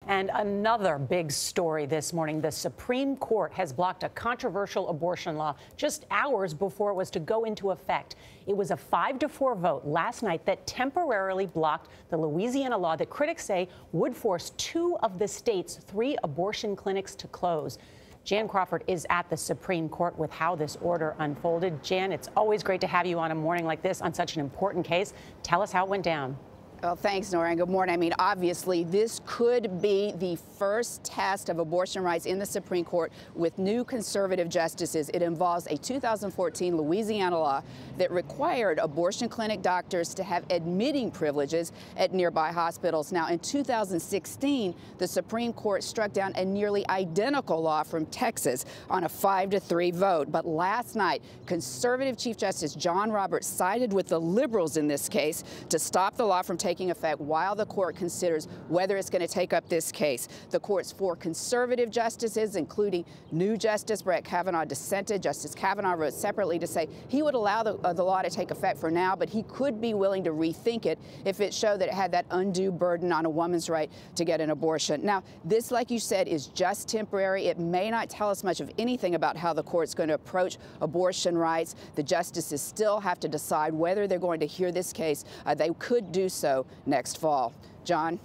And another big story this morning. The Supreme Court has blocked a controversial abortion law just hours before it was to go into effect. It was a 5-4 vote last night that temporarily blocked the Louisiana law that critics say would force 2 of the state's 3 abortion clinics to close. Jan Crawford is at the Supreme Court with how this order unfolded. Jan, it's always great to have you on a morning like this on such an important case. Tell us how it went down. Well, thanks, Norah, and good morning. I mean, obviously, this could be the first test of abortion rights in the Supreme Court with new conservative justices. It involves a 2014 Louisiana law that required abortion clinic doctors to have admitting privileges at nearby hospitals. Now, in 2016, the Supreme Court struck down a nearly identical law from Texas on a 5-3 vote. But last night, conservative Chief Justice John Roberts sided with the liberals in this case to stop the law from taking effect while the court considers whether it's going to take up this case. The court's 4 conservative justices, including new Justice Brett Kavanaugh, dissented. Justice Kavanaugh wrote separately to say he would allow the law to take effect for now, but he could be willing to rethink it if it showed that it had that undue burden on a woman's right to get an abortion. Now, this, like you said, is just temporary. It may not tell us much of anything about how the court's going to approach abortion rights. The justices still have to decide whether they're going to hear this case. They could do so next fall. John?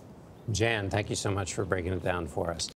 Jan, thank you so much for breaking it down for us.